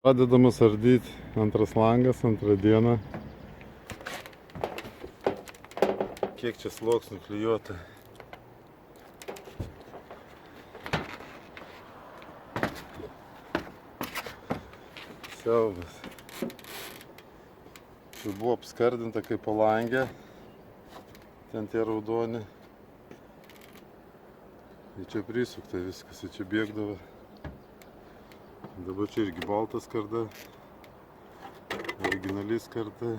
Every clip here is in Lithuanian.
Pradedamas ardyti antras langas, antrą dieną. Kiek čia sluoksnių klijuota. Siaubas. Čia buvo apskardinta kaip palangė. Ten tie raudoni. Ir čia prisukta viskas, ir čia bėgdavo. Dabar čia irgi baltas skarda. Originali skarda.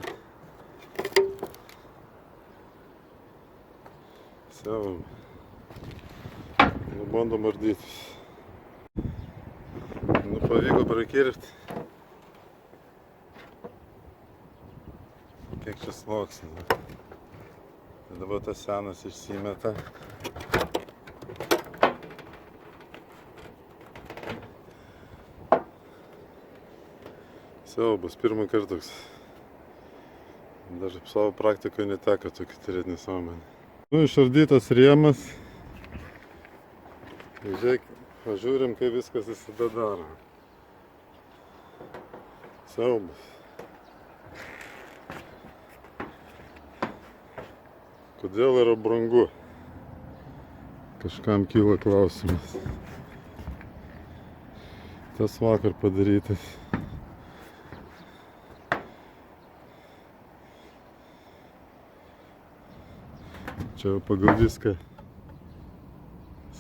Siaubas. Bandom ardytis. Pavyko prakirpti. Kiek čia sluoksnių. Dabar tas senas išsimeta. Siaubas, pirmą kartą toks. Dar savo praktikoje neteko tokį turėti nesąmonę. Išardytas rėmas. Žiūrėk, pažiūrim, kaip viskas visada daro. Siaubas. Kodėl yra brangu? Kažkam kyla klausimas. Tas vakar padarytas. Čia pagal viską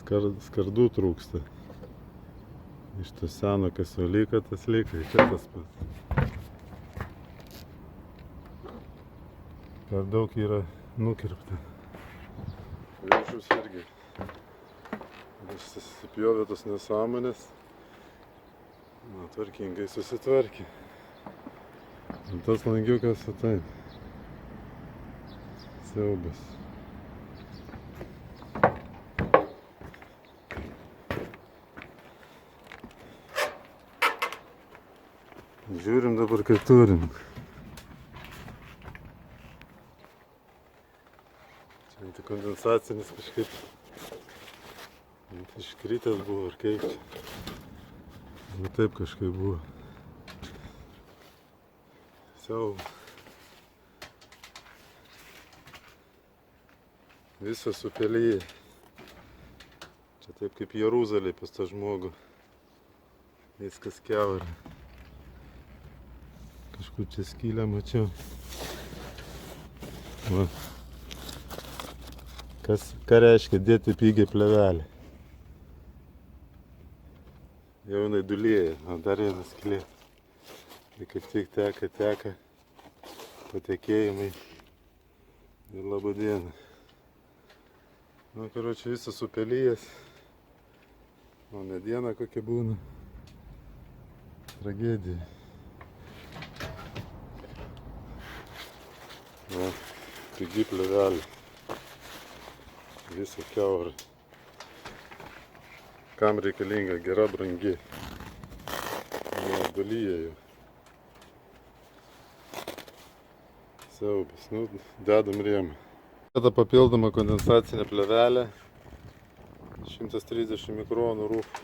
skardų trūksta. Iš to seno, kas jau liko, tas liko. Čia tas pats. Per daug yra nukirpta. Viršus irgi. Susipjovė tos nesąmonės. Tvarkingai susitvarkė. Ir tas langiukas taip. Siaubas. Žiūrim dabar, kaip turim. Čia kondensacinis kažkaip iškritęs buvo, ar kaip čia. Taip kažkaip buvo. Siaubas. Visas supelyje. Čia taip kaip Jeruzalė pas tą žmogų. Viskas kiaura. Kažkur čia skylę mačiau. Va. Ką reiškia dėti pigiai plėvelį? Jau jinai dulėja, o dar viena skylė. Tai kaip tik teka patekėjimai. Ir labą dieną. Karočiui, visas supelyjas. O mediena kokia būna. Tragedija. Va, pigi plėvelė. Visa kiaura. Kam reikalinga gera, brangi. Dalyja jau. Siaubas. Dedam rėmą. Ta papildoma kondensacinė plėvelė. 130 mikronų rūf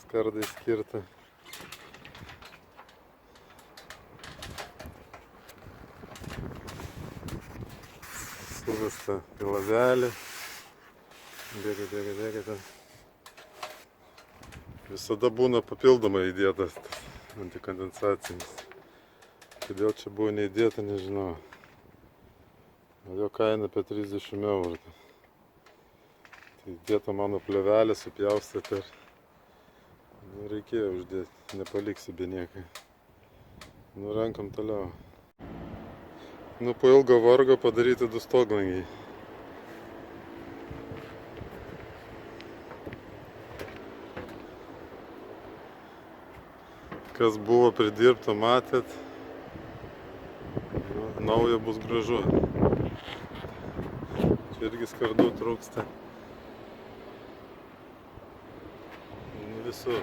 skardai skirta. Suvesta pilavelė. Bėga. Visada būna papildomai įdėtas antikondensacinis. Kodėl čia buvo neįdėta, nežinau. Jo kaina apie 30 eurų. Tai įdėta mano plėvelė, supjaustėte ir reikėjo uždėti, nepaliksi be niekai. Renkam toliau. Po ilgo vargo padaryti 2 stoglangiai. Kas buvo pridirbta, matėt. Nauja bus gražu. Čia irgi skardų trūksta. Visur.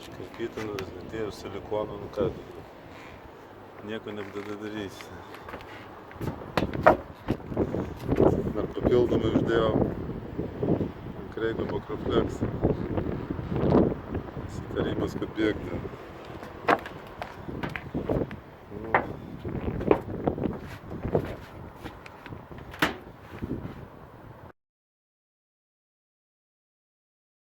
Iškarpytinas, atėjo silikono, ką. Nieko nebedadarysi. Dar papildomai uždėjau Kreigo makrofleksą. Тарибас kad bėgti.